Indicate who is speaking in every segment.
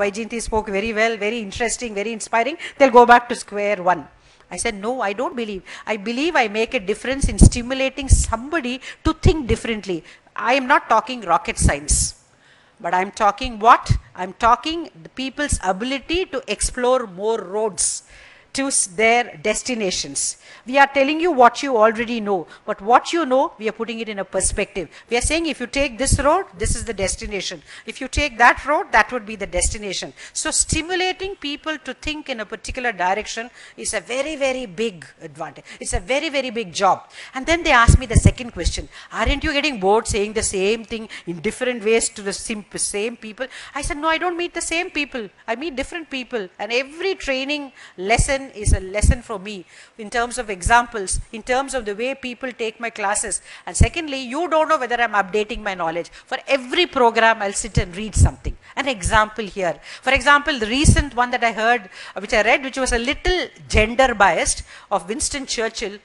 Speaker 1: Vaijayanti spoke very well, very interesting, very inspiring. They'll go back to square one. I said, no, I don't believe. I believe I make a difference in stimulating somebody to think differently. I am not talking rocket science, but I'm talking what? I'm talking the people's ability to explore more roads to their destinations. We are telling you what you already know, but what you know, we are putting it in a perspective. We are saying if you take this road, this is the destination. If you take that road, that would be the destination. So stimulating people to think in a particular direction is a very, very big advantage. It's a very, very big job. And then they ask me the second question, aren't you getting bored saying the same thing in different ways to the same people? I said, no, I don't meet the same people. I meet different people. And every training lesson is a lesson for me in terms of examples, in terms of the way people take my classes. And secondly, you don't know whether I'm updating my knowledge. For every program, I'll sit and read something. An example here. For example, the recent one that I heard, which I read, which was a little gender biased, of Winston Churchill,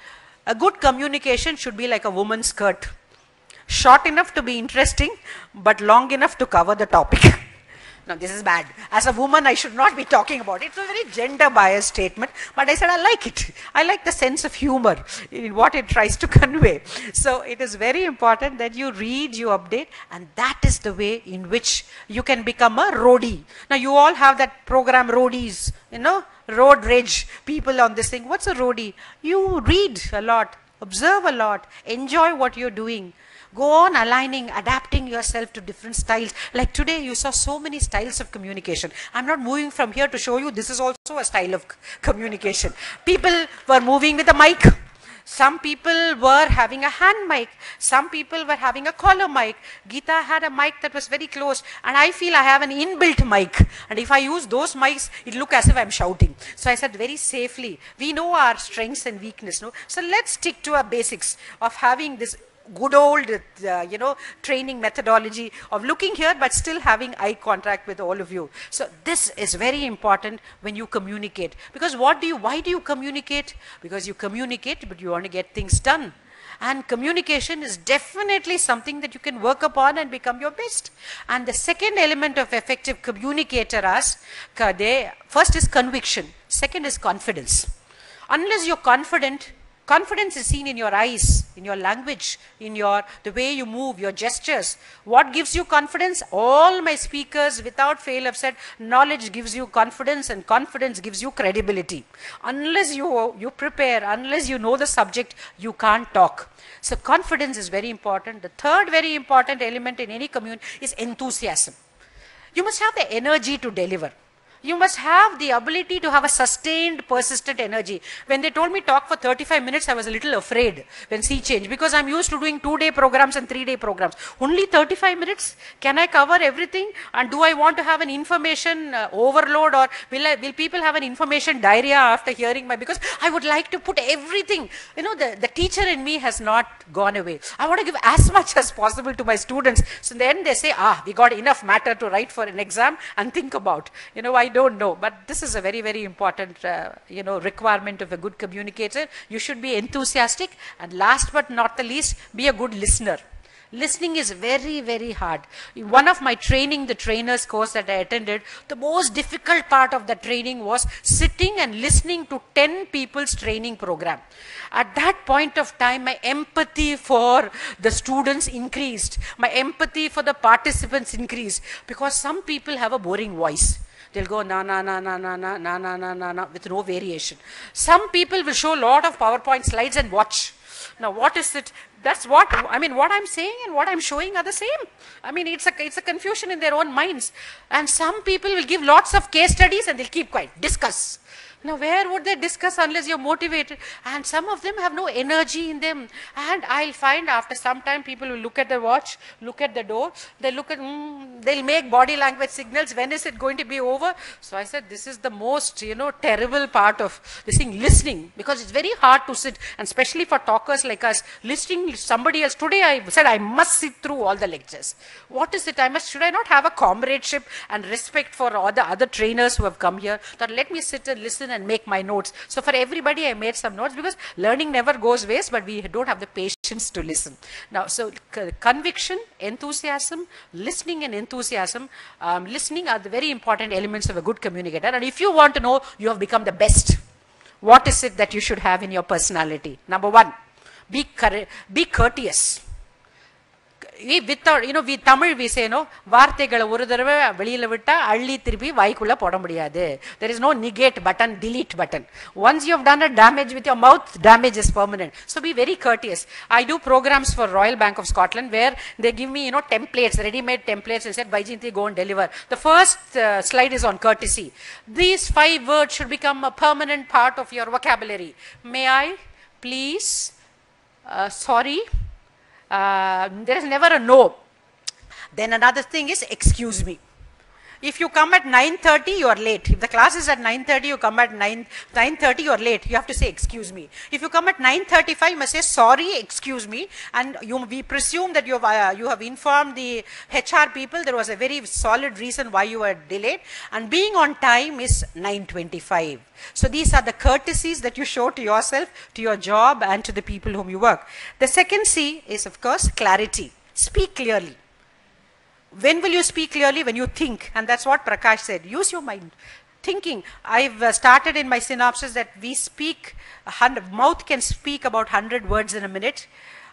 Speaker 1: a good communication should be like a woman's skirt. Short enough to be interesting, but long enough to cover the topic. Now, this is bad. As a woman, I should not be talking about it. It's a very gender-biased statement, but I said I like it. I like the sense of humor in what it tries to convey. So, it is very important that you read, you update, and that is the way in which you can become a roadie. Now, you all have that program roadies, you know, road rage people on this thing. What's a roadie? You read a lot, observe a lot, enjoy what you're doing. Go on aligning, adapting yourself to different styles. Like today, you saw so many styles of communication. I'm not moving from here to show you this is also a style of communication. People were moving with a mic. Some people were having a hand mic. Some people were having a collar mic. Geeta had a mic that was very close. And I feel I have an inbuilt mic. And if I use those mics, it look as if I'm shouting. So I said very safely, we know our strengths and weakness. No? So let's stick to our basics of having this good old, training methodology of looking here, but still having eye contact with all of you. So this is very important when you communicate. Because why do you communicate? Because you communicate, but you want to get things done. And communication is definitely something that you can work upon and become your best. And the second element of effective communicator first is conviction. Second is confidence. Unless you're confident, confidence is seen in your eyes, in your language, in the way you move, your gestures. What gives you confidence? All my speakers without fail have said, knowledge gives you confidence and confidence gives you credibility. Unless you prepare, unless you know the subject, you can't talk. So confidence is very important. The third very important element in any community is enthusiasm. You must have the energy to deliver. You must have the ability to have a sustained, persistent energy. When they told me talk for 35 minutes, I was a little afraid when sea change, because I'm used to doing 2-day programs and 3-day programs. Only 35 minutes? Can I cover everything? And do I want to have an information overload, or will people have an information diarrhea after hearing because I would like to put everything. You know, the teacher in me has not gone away. I want to give as much as possible to my students. So then they say, we got enough matter to write for an exam and think about. I don't know, but this is a very, very important, requirement of a good communicator. You should be enthusiastic, and last but not the least, be a good listener. Listening is very, very hard. In one of my training, the trainers course that I attended, the most difficult part of the training was sitting and listening to 10 people's training program. At that point of time, my empathy for the students increased. My empathy for the participants increased, because some people have a boring voice. They'll go na na na na na na na na na na na with no variation. Some people will show a lot of PowerPoint slides and watch. Now, what is it? That's what I'm saying and what I'm showing are the same. It's a confusion in their own minds. And some people will give lots of case studies and they'll keep quiet, discuss. Now, where would they discuss unless you're motivated? And some of them have no energy in them. And I'll find after some time, people will look at the watch, look at the door, they'll make body language signals. When is it going to be over? So I said, this is the most, terrible part of this thing, listening. Because it's very hard to sit, and especially for talkers like us, listening to somebody else. Today I said, I must sit through all the lectures. What is it? Should I not have a comradeship and respect for all the other trainers who have come here? That let me sit and listen and make my notes. So for everybody I made some notes, because learning never goes waste, but we don't have the patience to listen. Now, so conviction, enthusiasm, listening and enthusiasm, listening are the very important elements of a good communicator. And if you want to know you have become the best, what is it that you should have in your personality? Number one, be courteous. Without, we Tamil, we say, வார்த்தைகளை ஒரு தடவை வெளியில விட்டா அள்ளி திருப்பி வாய்க்குள்ள போட முடியாது. There is no negate button, delete button. Once you have done a damage with your mouth, damage is permanent. So be very courteous. I do programs for Royal Bank of Scotland where they give me, templates, ready-made templates, and said, Vaijayanti, go and deliver. The first slide is on courtesy. These 5 words should become a permanent part of your vocabulary. May I, please, sorry. There is never a no. Then another thing is, excuse me. If you come at 9:30, you are late. If the class is at 9:30, you come at 9:30, you are late. You have to say, excuse me. If you come at 9:35, you must say, sorry, excuse me. And we presume that you have informed the HR people there was a very solid reason why you were delayed. And being on time is 9:25. So these are the courtesies that you show to yourself, to your job, and to the people whom you work. The second C is, of course, clarity. Speak clearly. When will you speak clearly? When you think. And that's what Prakash said. Use your mind. Thinking. I've started in my synopsis that we speak, mouth can speak about 100 words in a minute.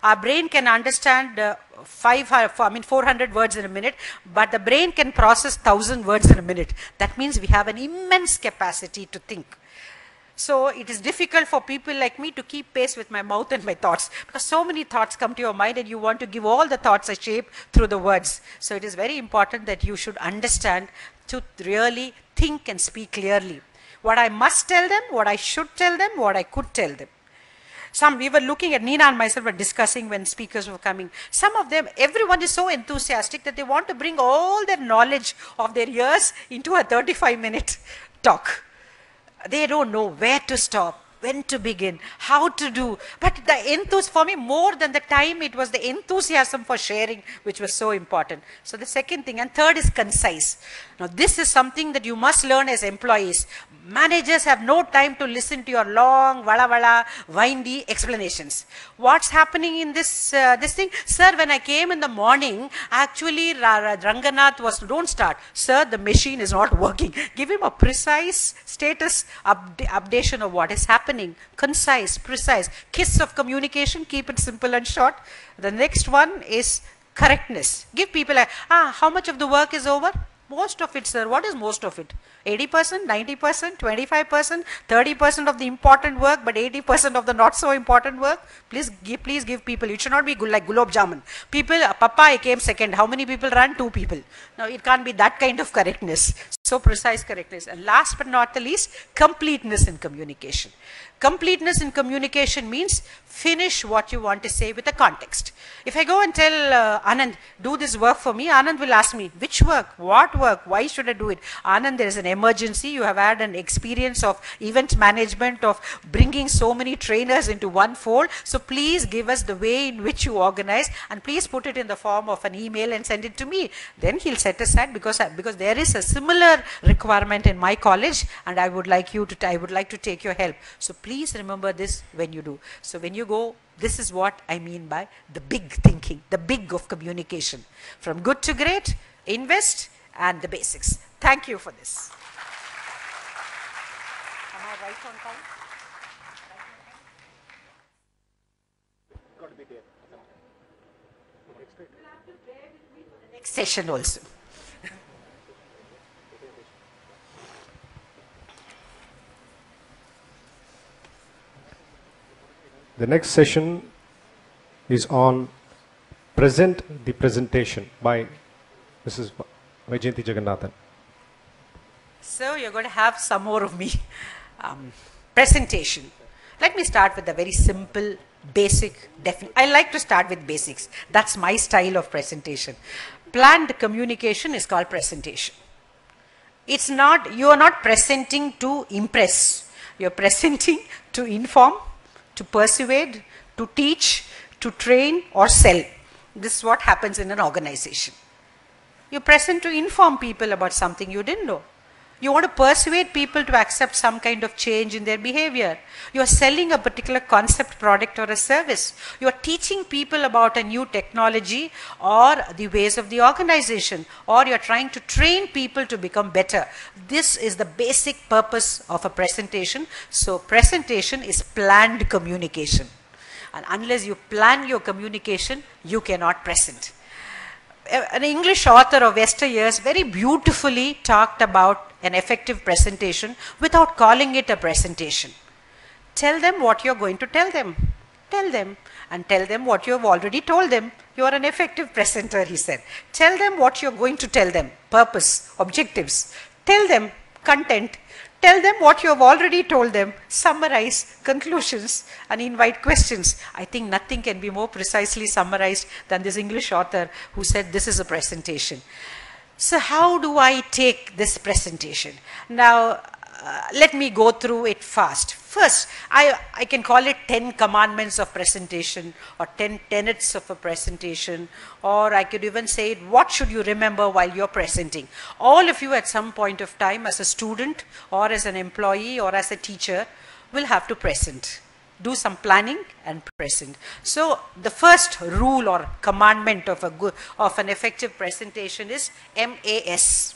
Speaker 1: Our brain can understand 400 words in a minute, but the brain can process 1,000 words in a minute. That means we have an immense capacity to think. So it is difficult for people like me to keep pace with my mouth and my thoughts, because so many thoughts come to your mind and you want to give all the thoughts a shape through the words. So it is very important that you should understand to really think and speak clearly. What I must tell them, what I should tell them, what I could tell them. We were looking at, Nina and myself were discussing when speakers were coming. Some of them, everyone is so enthusiastic that they want to bring all their knowledge of their years into a 35-minute talk. They don't know where to stop, when to begin, how to do. But the enthusiasm, for me, more than the time, it was the enthusiasm for sharing which was so important. So the second thing. And third is concise. Now this is something that you must learn as employees. Managers have no time to listen to your long, windy explanations. What's happening in this thing? Sir, when I came in the morning, actually Ranganath was, don't start. Sir, the machine is not working. Give him a precise status updation of what is happening. Concise, precise. Kiss of communication, keep it simple and short. The next one is correctness. Give people how much of the work is over? Most of it, sir. What is most of it? 80%, 90%, 25%, 30% of the important work, but 80% of the not so important work. Please give people. It should not be like gulab jamun. People, Papa, I came second. How many people ran? 2 people. Now it can't be that kind of correctness. So precise correctness. And last but not the least, completeness in communication. Completeness in communication means finish what you want to say with a context. If I go and tell Anand, do this work for me, Anand will ask me, which work? What work? Why should I do it? Anand, there is an emergency. You have had an experience of event management, of bringing so many trainers into one fold. So please give us the way in which you organize, and please put it in the form of an email and send it to me. Then he'll set aside, because there is a similar requirement in my college, and I would like to take your help. So please remember this when you do. So when you go, this is what I mean by the big thinking, the big of communication. From good to great, invest, and the basics. Thank you for this. Am I right on time? Got to be there. You'll have to bear with me for the next session also.
Speaker 2: The next session is on Present the Presentation by Mrs. Vaijayanti Jagannathan.
Speaker 1: So you're going to have some more of me. Presentation. Let me start with a very simple, basic definition. I like to start with basics. That's my style of presentation. Planned communication is called presentation. It's not, you are not presenting to impress. You're presenting to inform, to persuade, to teach, to train, or sell. This is what happens in an organization. You present to inform people about something you didn't know. You want to persuade people to accept some kind of change in their behavior. You are selling a particular concept, product, or a service. You are teaching people about a new technology or the ways of the organization, or you are trying to train people to become better. This is the basic purpose of a presentation. So presentation is planned communication. And unless you plan your communication, you cannot present. An English author of yesteryears very beautifully talked about an effective presentation without calling it a presentation. Tell them what you're going to tell them. Tell them, and tell them what you have already told them. You are an effective presenter, he said. Tell them what you're going to tell them. Purpose, objectives. Tell them content. Tell them what you have already told them, summarize conclusions, and invite questions. I think nothing can be more precisely summarized than this English author who said this is a presentation. So how do I take this presentation? Now, let me go through it fast. First, I can call it 10 commandments of presentation, or 10 tenets of a presentation, or I could even say, what should you remember while you're presenting? All of you at some point of time, as a student, or as an employee, or as a teacher, will have to present. Do some planning and present. So the first rule or commandment of an effective presentation is MAS.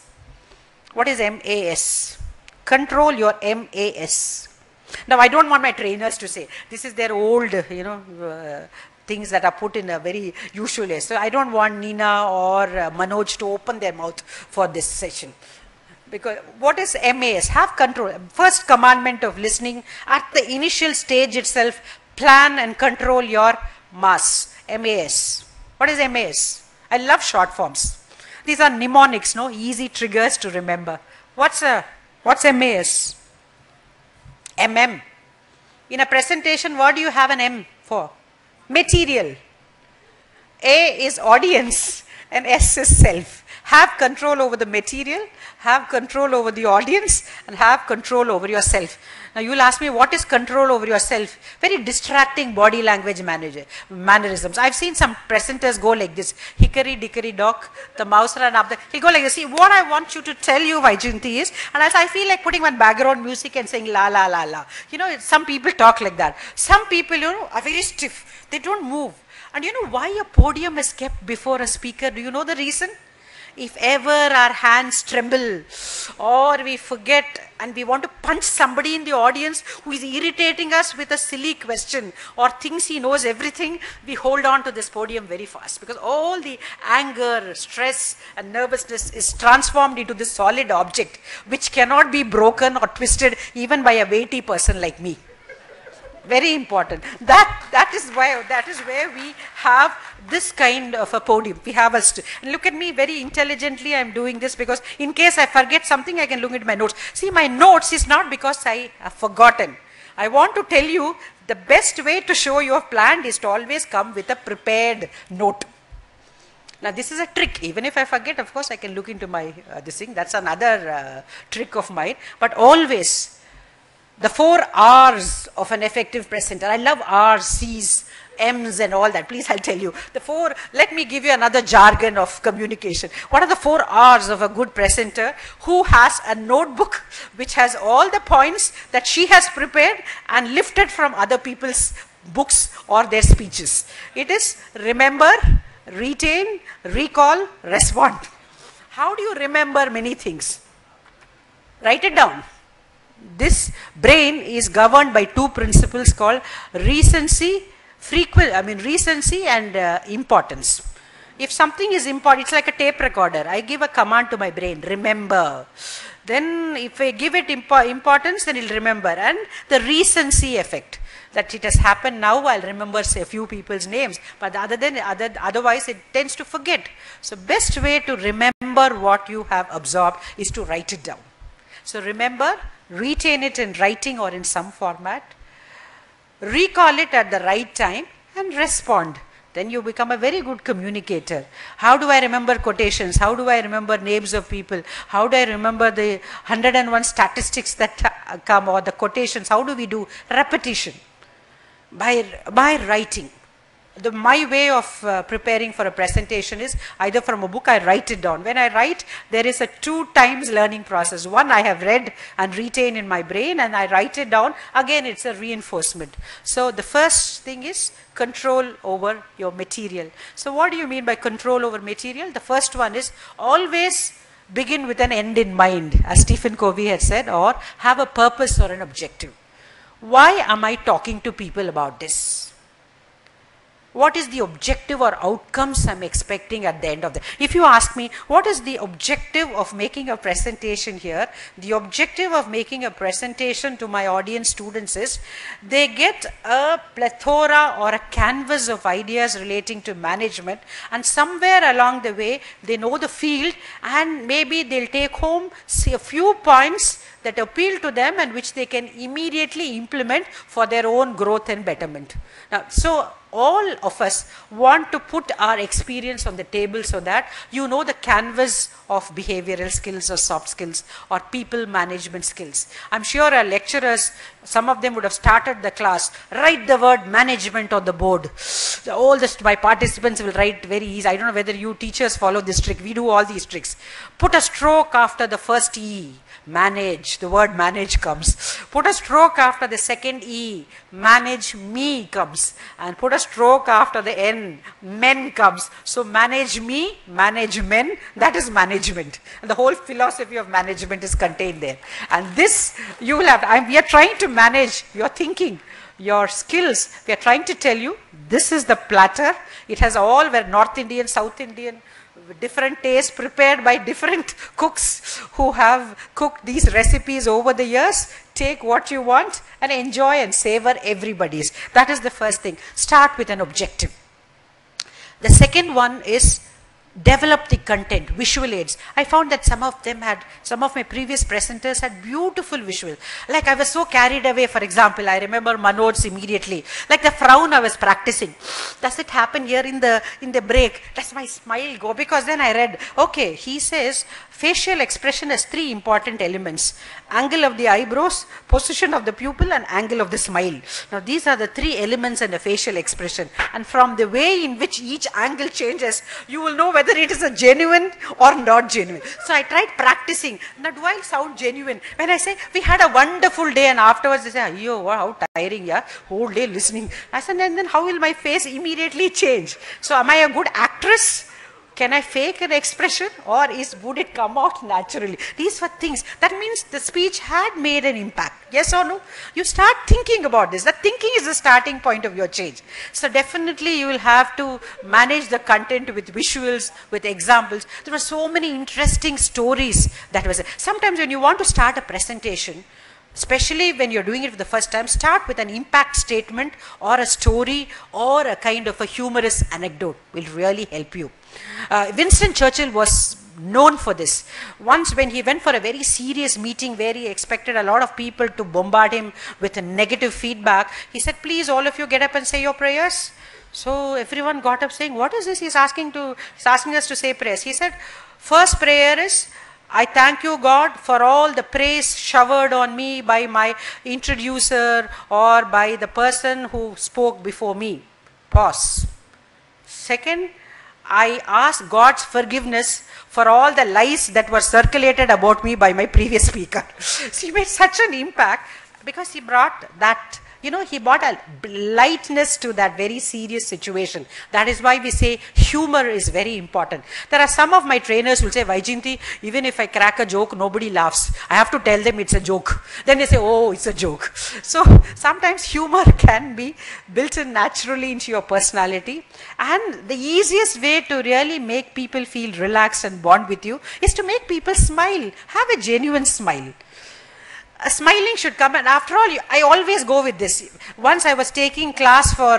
Speaker 1: What is MAS? Control your MAS. Now, I don't want my trainers to say, this is their old, things that are put in a very usual way. So I don't want Nina or Manoj to open their mouth for this session. Because what is MAS? Have control. First commandment of listening, at the initial stage itself, plan and control your MAS. MAS. What is MAS? I love short forms. These are mnemonics, no? Easy triggers to remember. What's MAS? MM. In a presentation, what do you have an M for? Material. A is audience and S is self. Have control over the material, have control over the audience, and have control over yourself. Now you'll ask me, what is control over yourself? Very distracting body language mannerisms. I've seen some presenters go like this. Hickory dickory dock, the mouse ran up there. He'll go like this. See, what I want you to tell you, Vaijayanti, is, and as I feel like putting one background music and saying la la la la. Some people talk like that. Some people, are very stiff. They don't move. And why a podium is kept before a speaker? Do you know the reason? If ever our hands tremble, or we forget and we want to punch somebody in the audience who is irritating us with a silly question or thinks he knows everything, we hold on to this podium very fast, because all the anger, stress and nervousness is transformed into this solid object which cannot be broken or twisted even by a weighty person like me. Very important. That is where we have this kind of a podium. We have and look at me very intelligently. I'm doing this because in case I forget something, I can look at my notes. See, my notes is not because I have forgotten. I want to tell you the best way to show you have planned is to always come with a prepared note. Now this is a trick. Even if I forget, of course, I can look into my this thing. That's another trick of mine. But always. The 4 R's of an effective presenter. I love R's, C's, M's and all that. Please, I'll tell you. Let me give you another jargon of communication. What are the 4 R's of a good presenter who has a notebook which has all the points that she has prepared and lifted from other people's books or their speeches? It is remember, retain, recall, respond. How do you remember many things? Write it down. This brain is governed by 2 principles called recency and importance. If something is important, it's like a tape recorder. I give a command to my brain, remember. Then if I give it importance, then it'll remember. And the recency effect, that it has happened now, I'll remember say a few people's names, but otherwise it tends to forget. So best way to remember what you have absorbed is to write it down. So remember, retain it in writing or in some format, recall it at the right time and respond. Then you become a very good communicator. How do I remember quotations? How do I remember names of people? How do I remember the 101 statistics that come, or the quotations? How do we do repetition? By writing. my way of preparing for a presentation is either from a book, I write it down. When I write, there is a 2 times learning process. One, I have read and retained in my brain, and I write it down. Again, it's a reinforcement. So the first thing is control over your material. So what do you mean by control over material? The first one is always begin with an end in mind, as Stephen Covey had said, or have a purpose or an objective. Why am I talking to people about this? What is the objective or outcomes I'm expecting at the end of the... If you ask me, what is the objective of making a presentation here? The objective of making a presentation to my audience students is, they get a plethora or a canvas of ideas relating to management, and somewhere along the way, they know the field, and maybe they'll take home, say, a few points that appeal to them and which they can immediately implement for their own growth and betterment. Now, so all of us want to put our experience on the table so that you know the canvas of behavioral skills or soft skills or people management skills. I'm sure our lecturers, some of them would have started the class, write the word management on the board. All my participants will write very easy. I don't know whether you teachers follow this trick. We do all these tricks. Put a stroke after the first E. Manage, the word manage comes. Put a stroke after the second E, manage me comes. And put a stroke after the N, men comes. So manage me, manage men, that is management. And the whole philosophy of management is contained there. And this, you will have, we are trying to manage your thinking, your skills. We are trying to tell you, this is the platter. It has all, where North Indian, South Indian, different tastes prepared by different cooks who have cooked these recipes over the years. Take what you want and enjoy and savor everybody's. That is the first thing. Start with an objective. The second one is develop the content, visual aids. I found that some of my previous presenters had beautiful visual. Like I was so carried away, for example, I remember Manoj's immediately. Like the frown I was practicing. Does it happen here in the break? Does my smile go? Because then I read, okay, he says facial expression has 3 important elements. Angle of the eyebrows, position of the pupil, and angle of the smile. Now these are the 3 elements in the facial expression. And from the way in which each angle changes, you will know whether it is a genuine or not genuine. So I tried practicing. Now do I sound genuine? When I say, we had a wonderful day, and afterwards they say, yo, wow, how tiring, yeah, whole day listening. I said, and then how will my face immediately change? So am I a good actress? Can I fake an expression, or would it come out naturally? These were things. That means the speech had made an impact. Yes or no? You start thinking about this. That thinking is the starting point of your change. So definitely you will have to manage the content with visuals, with examples. There were so many interesting stories that was. Sometimes when you want to start a presentation, especially when you're doing it for the first time, start with an impact statement or a story or a kind of a humorous anecdote. Will really help you. Winston Churchill was known for this. Once when he went for a very serious meeting where he expected a lot of people to bombard him with a negative feedback, he said, please all of you get up and say your prayers. So everyone got up saying, what is this? He's asking us to say prayers. He said, first prayer is, I thank you, God, for all the praise showered on me by my introducer or by the person who spoke before me. Pause. Second, I ask God's forgiveness for all the lies that were circulated about me by my previous speaker. So he made such an impact because he brought that, he brought a lightness to that very serious situation. That is why we say humor is very important. There are some of my trainers who will say, Vaijayanti, even if I crack a joke, nobody laughs. I have to tell them it's a joke. Then they say, oh, it's a joke. So sometimes humor can be built in naturally into your personality. And the easiest way to really make people feel relaxed and bond with you is to make people smile. Have a genuine smile. Smiling should come, and after all, I always go with this. Once I was taking class for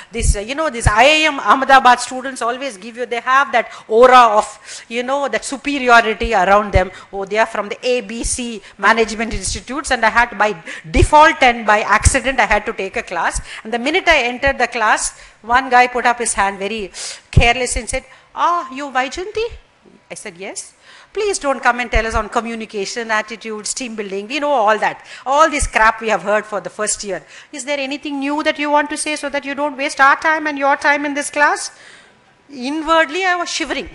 Speaker 1: this IIM Ahmedabad students always they have that aura of, that superiority around them. Oh, they are from the ABC management institutes, and I had by default and by accident, I had to take a class. And the minute I entered the class, one guy put up his hand very careless and said, you Vaijayanti? I said, yes. Please don't come and tell us on communication, attitudes, team building. We know all that. All this crap we have heard for the first year. Is there anything new that you want to say so that you don't waste our time and your time in this class? Inwardly, I was shivering.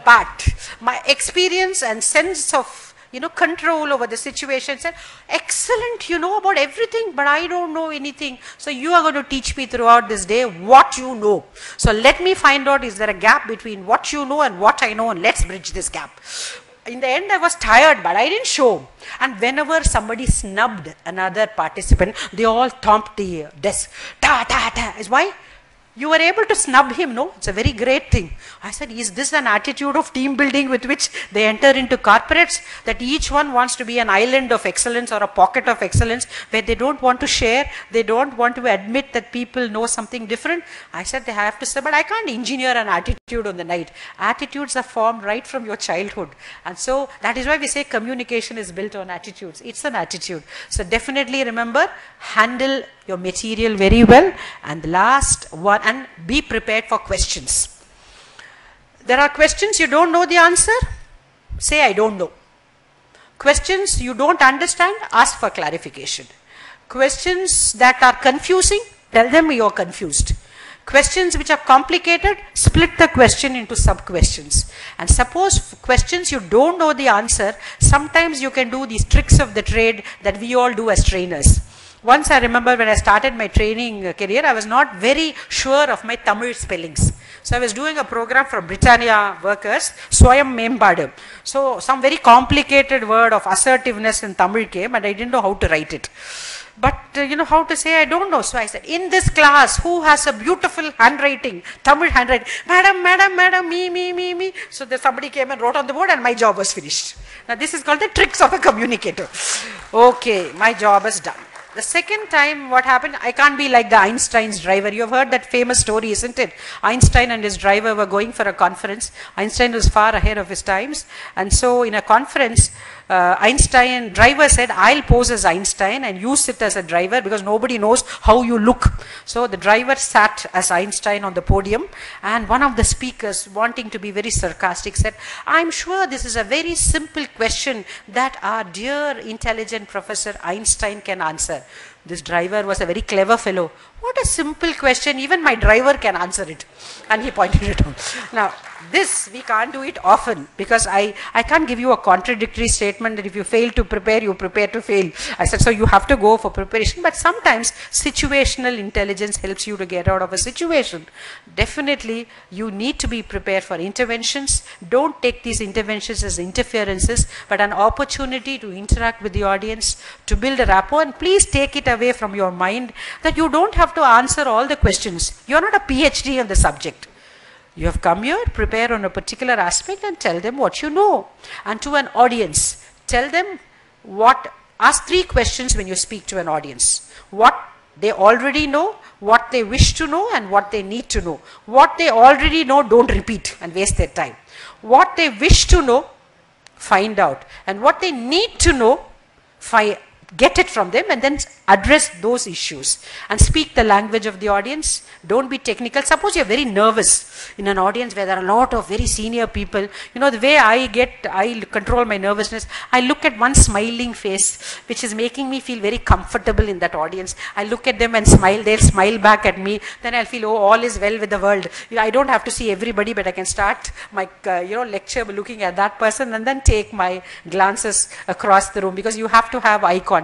Speaker 1: But my experience and sense of control over the situation said, excellent, you know about everything, but I don't know anything. So you are going to teach me throughout this day what you know. So let me find out, is there a gap between what you know and what I know, and let's bridge this gap. In the end, I was tired, but I didn't show. And whenever somebody snubbed another participant, they all thumped the desk. Ta, ta, ta. Is why? You were able to snub him, no? It's a very great thing. I said, is this an attitude of team building with which they enter into corporates? That each one wants to be an island of excellence or a pocket of excellence where they don't want to share, they don't want to admit that people know something different? I said, they have to say, but I can't engineer an attitude on the night. Attitudes are formed right from your childhood. And so that is why we say communication is built on attitudes. It's an attitude. So definitely remember, handle your material very well. And the last one, and be prepared for questions. There are questions you don't know the answer, say I don't know. Questions you don't understand, ask for clarification. Questions that are confusing, tell them you are confused. Questions which are complicated, split the question into sub-questions. And suppose questions you don't know the answer, sometimes you can do these tricks of the trade that we all do as trainers. Once I remember when I started my training career, I was not very sure of my Tamil spellings. So I was doing a program for Britannia workers, Swayam Membadu. So some very complicated word of assertiveness in Tamil came and I didn't know how to write it. But how to say, I don't know. So I said, in this class, who has a beautiful handwriting, Tamil handwriting? Madam, me. So somebody came and wrote on the board and my job was finished. Now this is called the tricks of a communicator. Okay, my job is done. The second time, what happened, I can't be like the Einstein's driver. You have heard that famous story, isn't it? Einstein and his driver were going for a conference. Einstein was far ahead of his times. And so in a conference, driver said, I'll pose as Einstein and you sit as a driver because nobody knows how you look. So the driver sat as Einstein on the podium, and one of the speakers, wanting to be very sarcastic, said, I'm sure this is a very simple question that our dear intelligent Professor Einstein can answer. This driver was a very clever fellow. What a simple question, even my driver can answer it. And he pointed it out. Now, this we can't do it often because I can't give you a contradictory statement that if you fail to prepare, you prepare to fail. I said, so you have to go for preparation, but sometimes situational intelligence helps you to get out of a situation. Definitely, you need to be prepared for interventions. Don't take these interventions as interferences, but an opportunity to interact with the audience, to build a rapport, and please take it away from your mind that you don't have to answer all the questions. You're not a PhD on the subject. You have come here, prepare on a particular aspect and tell them what you know. And to an audience, tell them ask 3 questions when you speak to an audience. What they already know, what they wish to know, and what they need to know. What they already know, don't repeat and waste their time. What they wish to know, find out. And what they need to know, get it from them and then address those issues and speak the language of the audience. Don't be technical. Suppose you're very nervous in an audience where there are a lot of very senior people. The way I control my nervousness, I look at one smiling face which is making me feel very comfortable in that audience. I look at them and smile, they'll smile back at me, then I'll feel, oh, all is well with the world. I don't have to see everybody, but I can start my lecture looking at that person and then take my glances across the room, because you have to have eye contact.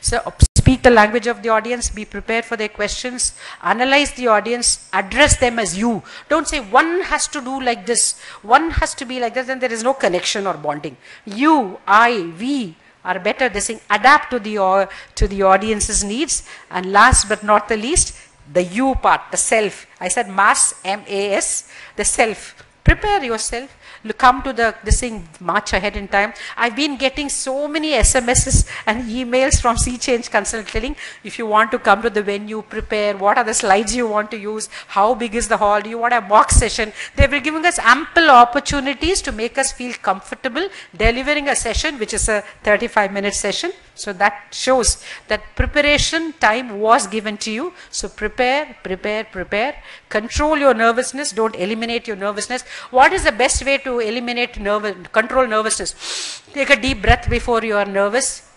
Speaker 1: So speak the language of the audience, be prepared for their questions, analyze the audience, address them as you. Don't say one has to do like this, one has to be like this, and there is no connection or bonding. You, I, we are better this thing. Adapt to the audience's needs. And last but not the least, the you part, the self. I said mass, M-A-S, the self. Prepare yourself. Come to this thing much ahead in time. I've been getting so many SMSs and emails from Sea Change Consult telling, if you want to come to the venue, prepare, what are the slides you want to use, how big is the hall, do you want a mock session? They were giving us ample opportunities to make us feel comfortable delivering a session which is a 35-minute session. So that shows that preparation time was given to you. So prepare, prepare, prepare. Control your nervousness. Don't eliminate your nervousness. What is the best way to eliminate control nervousness? Take a deep breath before you are nervous.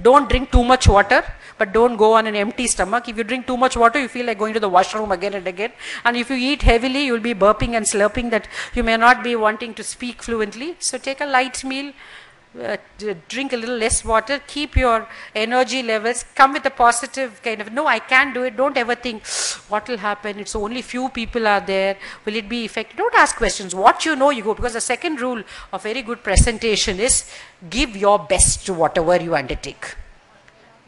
Speaker 1: Don't drink too much water, but don't go on an empty stomach. If you drink too much water, you feel like going to the washroom again and again. And if you eat heavily, you'll be burping and slurping that you may not be wanting to speak fluently. So take a light meal. Drink a little less water, keep your energy levels, come with a positive kind of, no, I can do it. Don't ever think, what will happen? It's only few people are there. Will it be effective? Don't ask questions. What you know, you go. Because the second rule of very good presentation is give your best to whatever you undertake.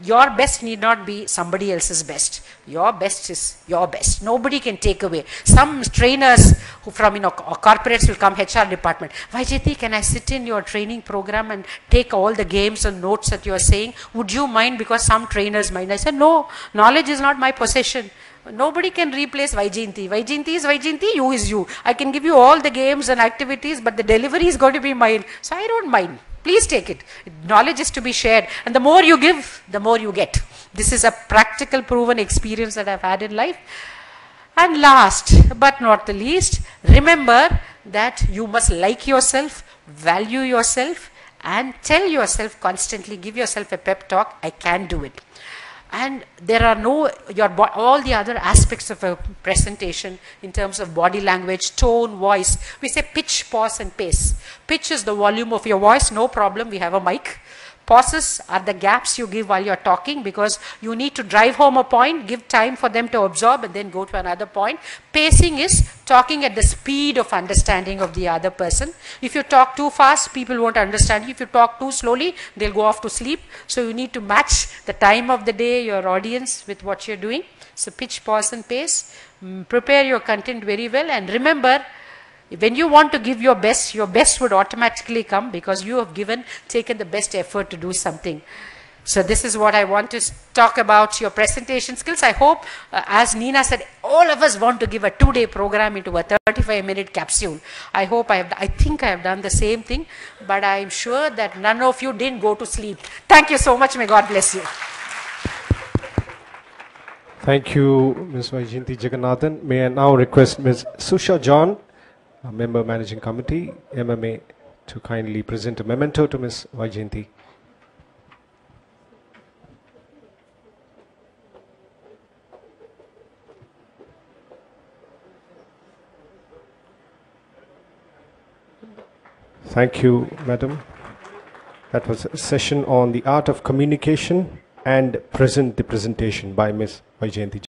Speaker 1: Your best need not be somebody else's best. Your best is your best. Nobody can take away. Some trainers who from corporates will come, HR department. Vaijayanti, can I sit in your training program and take all the games and notes that you are saying? Would you mind? Because some trainers mind. I said, no, knowledge is not my possession. Nobody can replace Vaijayanti. Vaijayanti is Vaijayanti, you is you. I can give you all the games and activities, but the delivery is going to be mine. So I don't mind. Please take it. Knowledge is to be shared. And the more you give, the more you get. This is a practical proven experience that I've had in life. And last but not the least, remember that you must like yourself, value yourself, and tell yourself constantly, give yourself a pep talk, I can do it. And there are all the other aspects of a presentation in terms of body language, tone, voice. We say pitch, pause, and pace. Pitch is the volume of your voice, no problem, we have a mic. Pauses are the gaps you give while you're talking, because you need to drive home a point, give time for them to absorb, and then go to another point. Pacing is talking at the speed of understanding of the other person. If you talk too fast, people won't understand you. If you talk too slowly, they'll go off to sleep. So you need to match the time of the day, your audience, with what you're doing. So pitch, pause, and pace. Prepare your content very well, and remember, when you want to give your best would automatically come, because you have taken the best effort to do something. So this is what I want to talk about, your presentation skills. I hope, as Nina said, all of us want to give a 2-day program into a 35-minute capsule. I think I have done the same thing, but I'm sure that none of you didn't go to sleep. Thank you so much. May God bless you.
Speaker 2: Thank you, Ms. Vaijayanti Jagannathan. May I now request Ms. Susha John, Member Managing Committee, MMA, to kindly present a memento to Ms. Vaijayanti. Thank you, Madam. That was a session on the art of communication and present the presentation by Ms. Vaijayanti.